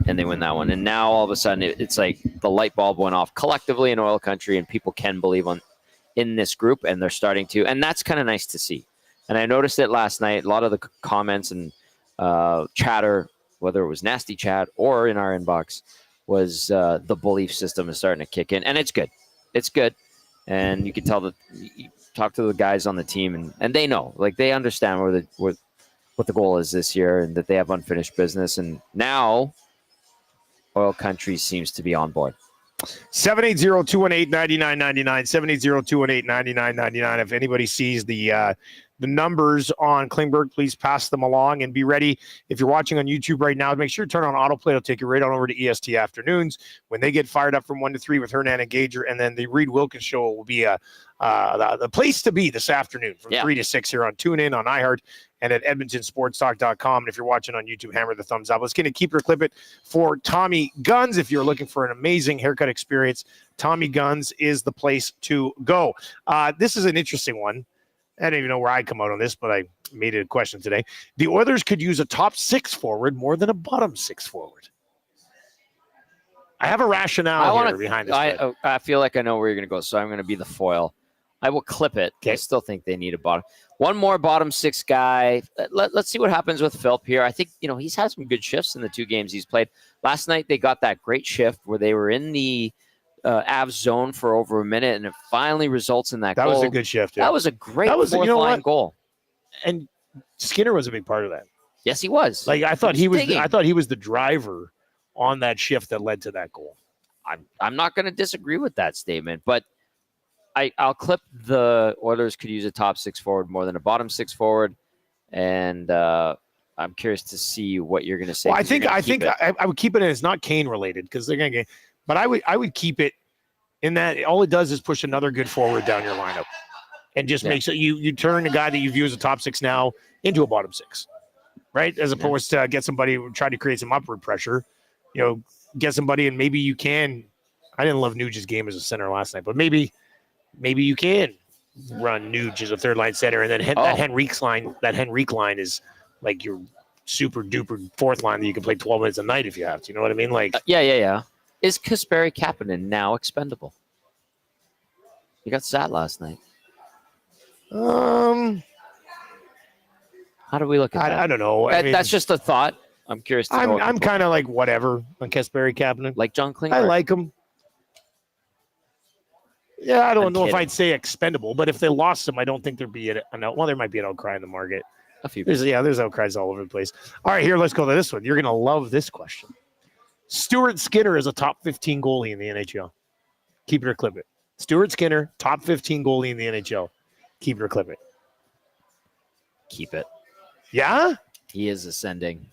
and they win that one. And now all of a sudden it's like the light bulb went off collectively in Oil Country, and people can believe in this group, and they're starting to. And that's kind of nice to see. And I noticed it last night. A lot of the comments and chatter, whether it was nasty chat or in our inbox, was the belief system is starting to kick in, and it's good. It's good, and you can tell that you talk to the guys on the team, and they know, like, they understand what the goal is this year, and that they have unfinished business. And now, Oil Country seems to be on board. 780-218-9999, 780-218-9999. If anybody sees the numbers on Klingberg, please pass them along and be ready. If you're watching on YouTube right now, make sure to turn on autoplay. It'll take you right on over to EST Afternoons when they get fired up from 1 to 3 with Hernan and Gager. And then the Reed Wilkins show will be the place to be this afternoon from 3 to 6 here on TuneIn, on iHeart, and at EdmontonSportsTalk.com. And if you're watching on YouTube, hammer the thumbs up. Let's get a keep or clip it for Tommy Guns. If you're looking for an amazing haircut experience, Tommy Guns is the place to go. This is an interesting one. I don't even know where I'd come out on this, but I made it a question today. The Oilers could use a top 6 forward more than a bottom 6 forward. I have a rationale here behind this. I feel like I know where you're going to go, so I'm going to be the foil. I will clip it. Okay. I still think they need a bottom. One more bottom 6 guy. Let's see what happens with Philp here. I think, he's had some good shifts in the 2 games he's played. Last night they got that great shift where they were in the Avs zone for over a minute, and it finally results in that goal. That was a good shift. Yeah. That was a great fourth-line goal. And Skinner was a big part of that. Yes, he was. Like, I thought he was the driver on that shift that led to that goal. I'm not going to disagree with that statement, but I'll clip the Oilers could use a top 6 forward more than a bottom 6 forward, and I'm curious to see what you're going to say. Well, I think I would keep it, and it's not Kane related because they're going to get. But I would keep it in that all it does is push another good forward down your lineup, and just makes it you turn a guy that you view as a top 6 now into a bottom 6, right? As opposed to get somebody try to create some upward pressure, get somebody, and maybe you can. I didn't love Nuge's game as a center last night, but maybe you can run Nuge as a third line center, and then that Henrique line is like your super duper fourth line that you can play 12 minutes a night if you have to. You know what I mean? Like yeah. Is Kasperi Kapanen now expendable? He got sad last night. How do we look at that? I don't know. That's just a thought. I'm curious. I'm kind of like whatever on Kasperi Kapanen. Like John Klingberg. I like him. Yeah, I don't know if I'd say expendable, but if they lost him, I don't think there'd be there might be an outcry in the market. A few. There's outcries all over the place. All right, here, let's go to this one. You're going to love this question. Stuart Skinner is a top 15 goalie in the NHL. Keep it or clip it. Stuart Skinner, top 15 goalie in the NHL. Keep it or clip it. Keep it. Yeah? He is ascending.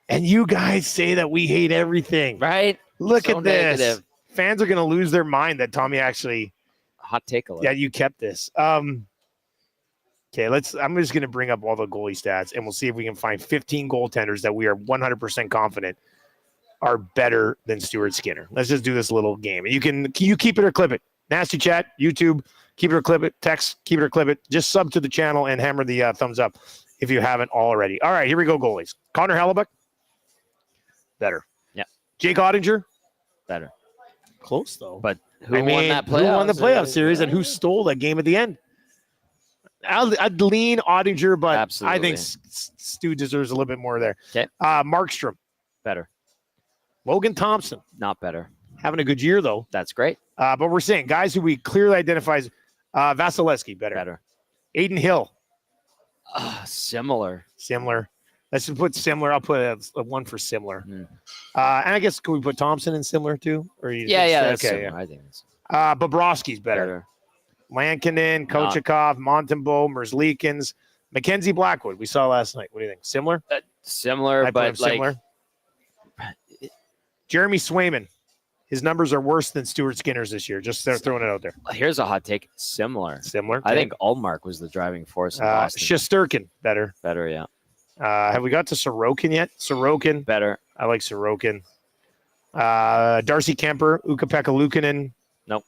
And you guys say that we hate everything. Right? Look So at this. negative. Fans are going to lose their mind that Tommy actually... Hot take alert. Yeah, you kept this. Okay, I'm just going to bring up all the goalie stats, and we'll see if we can find 15 goaltenders that we are 100% confident are better than Stuart Skinner. Let's just do this little game. You keep it or clip it. Nasty Chat, YouTube, keep it or clip it. Text, keep it or clip it. Just sub to the channel and hammer the thumbs up if you haven't already. All right, here we go, goalies. Connor Hellebuck, better. Yeah. Jake Ottinger, better. Close, though. But who won that playoff? Who won the playoff series and who stole that game at the end? I'd lean Ottinger, but absolutely. I think Stu deserves a little bit more there. Okay. Markstrom, better. Logan Thompson, not better. Having a good year, though. That's great. But we're saying guys who we clearly identify as Vasilevsky, better. Aiden Hill. Similar. Let's just put similar. I'll put a one for similar. And I guess, can we put Thompson in similar too? Or that's okay. Yeah. I think it's Bobrovsky's better. Lankinen, Kochekov, Montembeau, Merzlikins, Mackenzie Blackwood. We saw last night. What do you think? Similar? Similar, but similar. Jeremy Swayman. His numbers are worse than Stuart Skinner's this year. Just throwing it out there. Here's a hot take. Similar. Okay. I think Ullmark was the driving force in Boston. Shesterkin, better. Better, yeah. Have we got to Sorokin yet? Sorokin. Better. I like Sorokin. Darcy Kemper, Ukko-Pekka Luukkonen. Nope.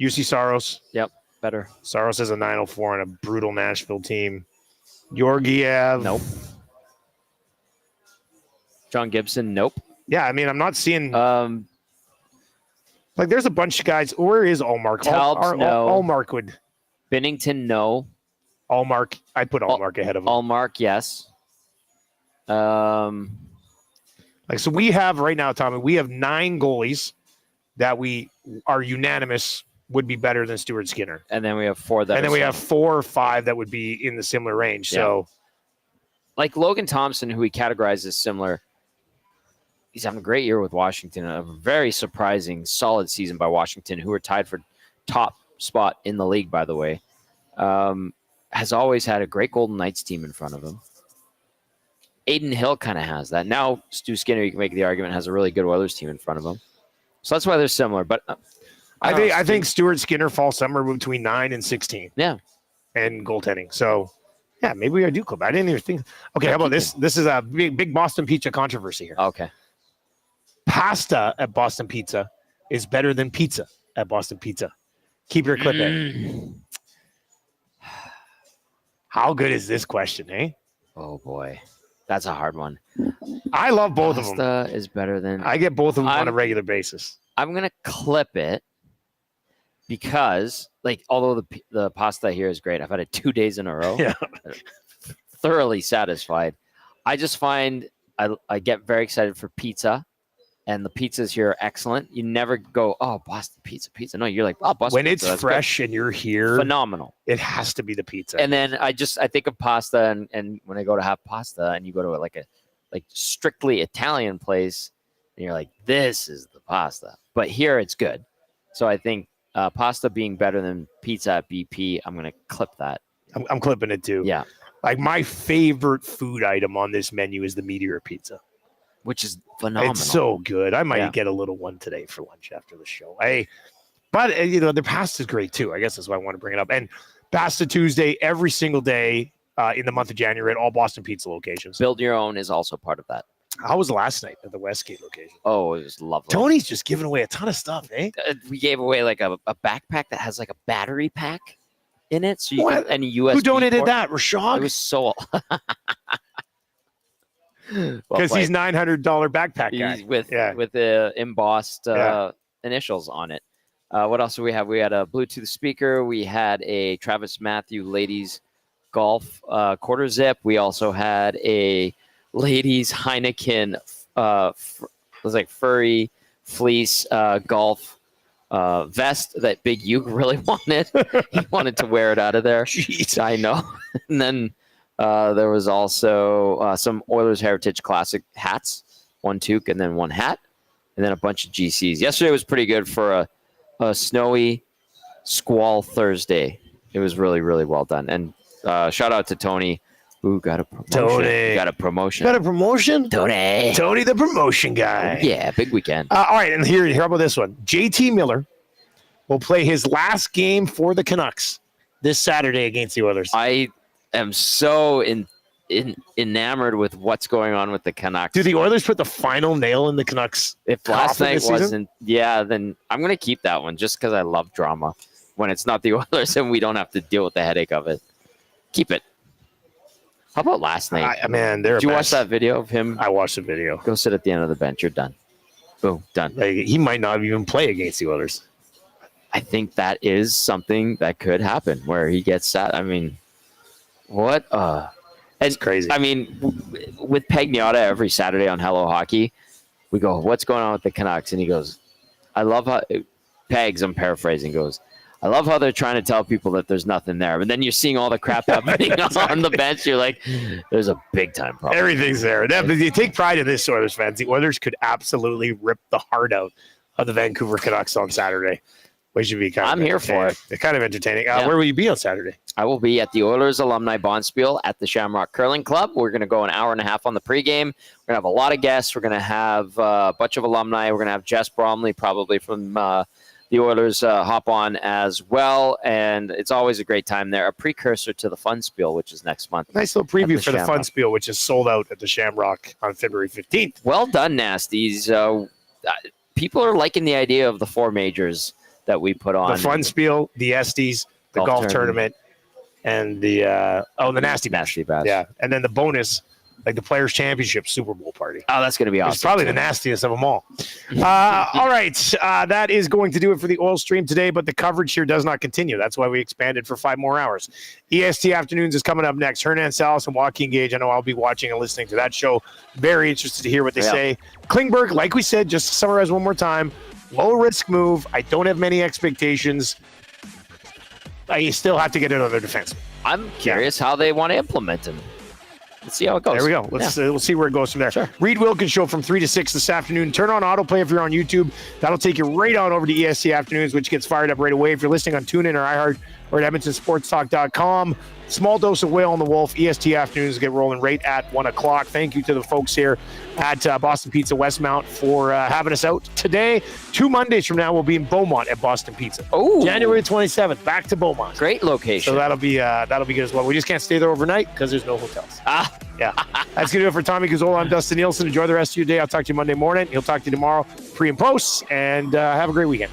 UC Saros. Yep, better. Saros has a 904 on a brutal Nashville team. Georgiev. Nope. John Gibson. Nope. Yeah, I mean, I'm not seeing there's a bunch of guys. Where is Ullmark? Talbot, no. Ullmark would. Binnington, no. Ullmark, I'd put Ullmark ahead of him. Ullmark, yes. So we have right now, Tommy, we have 9 goalies that we are unanimous would be better than Stuart Skinner. And then we have 4 that And then we have 4 or 5 that would be in the similar range. Yeah. So like Logan Thompson, who we categorize as similar, he's having a great year with Washington. A very surprising, solid season by Washington, who are tied for top spot in the league, by the way. Has always had a great Golden Knights team in front of him. Aiden Hill kind of has that. Now, Stu Skinner, you can make the argument, has a really good Oilers team in front of him. So that's why they're similar. But I think Stuart Skinner falls somewhere between 9 and 16. Yeah. And goaltending. So, yeah, maybe I do clip. I didn't even think. Okay, how about this? This is a big Boston Pizza controversy here. Okay. Pasta at Boston Pizza is better than pizza at Boston Pizza. Keep your clip in. How good is this question, eh? Oh, boy. That's a hard one. I love both of them. Pasta is better than... I get both of them on a regular basis. I'm going to clip it because, although the pasta here is great, I've had it 2 days in a row. Yeah. Thoroughly satisfied. I just find I get very excited for pizza. And the pizzas here are excellent. You never go, oh, Boston pizza. No, you're like, oh, Boston when pizza. When it's fresh good. And you're here. Phenomenal. It has to be the pizza. And then I think of pasta, and when I go to have pasta and you go to a strictly Italian place, and you're like, this is the pasta. But here it's good. So I think pasta being better than pizza at BP, I'm going to clip that. I'm clipping it too. Yeah. My favorite food item on this menu is the Meteor Pizza. Which is phenomenal. It's so good. I might get a little one today for lunch after the show. But the pasta is great too. I guess that's why I want to bring it up. And Pasta Tuesday every single day in the month of January at all Boston Pizza locations. Build your own is also part of that. How was last night at the Westgate location? Oh, it was lovely. Tony's just giving away a ton of stuff, eh? We gave away a backpack that has a battery pack in it. So you can, and a USB Who donated port. that? Rashad? It was so... Because he's $900 backpack guy. With the embossed initials on it. What else do we have? We had a Bluetooth speaker. We had a Travis Matthew ladies golf quarter zip. We also had a ladies Heineken furry fleece golf vest that Big U really wanted. He wanted to wear it out of there. Jeez. I know. And then there was also some Oilers Heritage Classic hats, one toque and then one hat, and then a bunch of GCs. Yesterday was pretty good for a snowy squall Thursday. It was really, really well done. And shout out to Tony, who got a promotion. Got a promotion. Tony, the promotion guy. Yeah, big weekend. All right, and here, how about this one? JT Miller will play his last game for the Canucks this Saturday against the Oilers. I am so enamored with what's going on with the Canucks. Do the Oilers put the final nail in the Canucks? If last night wasn't, then I'm going to keep that one just because I love drama when it's not the Oilers and we don't have to deal with the headache of it. Keep it. How about last night? Did you watch that video of him? I watched the video. Go sit at the end of the bench. You're done. Boom, done. Like, he might not even play against the Oilers. I think that is something that could happen where he gets sat. I mean, what? It's crazy. I mean, with Pagnotta every Saturday on Hello Hockey, we go, what's going on with the Canucks? And he goes, I love how Pags, I'm paraphrasing, goes, I love how they're trying to tell people that there's nothing there. But then you're seeing all the crap happening on the bench. You're like, there's a big time problem. Everything's there. They take pride in this, Oilers fans. The Oilers could absolutely rip the heart out of the Vancouver Canucks on Saturday. Which should be I'm here for it. It's kind of entertaining. Where will you be on Saturday? I will be at the Oilers Alumni Bonspiel at the Shamrock Curling Club. We're going to go an hour and a half on the pregame. We're going to have a lot of guests. We're going to have a bunch of alumni. We're going to have Jess Bromley, probably from the Oilers, hop on as well. And it's always a great time there. A precursor to the Fun Spiel, which is next month. Nice little preview for the Fun Spiel, which is sold out at the Shamrock on February 15th. Well done, Nasties. People are liking the idea of the four majors that we put on. The Fun Spiel, the Esties, the golf tournament, and the Nasty Bash. Yeah, and then the bonus, like the Players' Championship Super Bowl party. Oh, that's going to be awesome. It's probably the nastiest of them all. All right, that is going to do it for the Oil Stream today, but the coverage here does not continue. That's why we expanded for 5 more hours. EST Afternoons is coming up next. Hernan Salas and Joaquin Gage. I know I'll be watching and listening to that show. Very interested to hear what they say. Klingberg, like we said, just to summarize one more time, low-risk move. I don't have many expectations. I still have to get another defenseman. I'm curious how they want to implement him. Let's see how it goes. There we go. We'll see where it goes from there. Sure. Reed Wilkins Show from 3 to 6 this afternoon. Turn on autoplay if you're on YouTube. That'll take you right on over to ESC Afternoons, which gets fired up right away. If you're listening on TuneIn or iHeart or at EdmontonSportsTalk.com, Small Dose of Whale on the Wolf. EST Afternoons get rolling right at 1 o'clock. Thank you to the folks here at Boston Pizza Westmount for having us out today. 2 Mondays from now, we'll be in Beaumont at Boston Pizza. Oh, January 27th, back to Beaumont. Great location. So that'll be good as well. We just can't stay there overnight because there's no hotels. Yeah. That's going to do it for Tommy Gazzola. I'm Dustin Nielson. Enjoy the rest of your day. I'll talk to you Monday morning. He'll talk to you tomorrow, pre and post, and have a great weekend.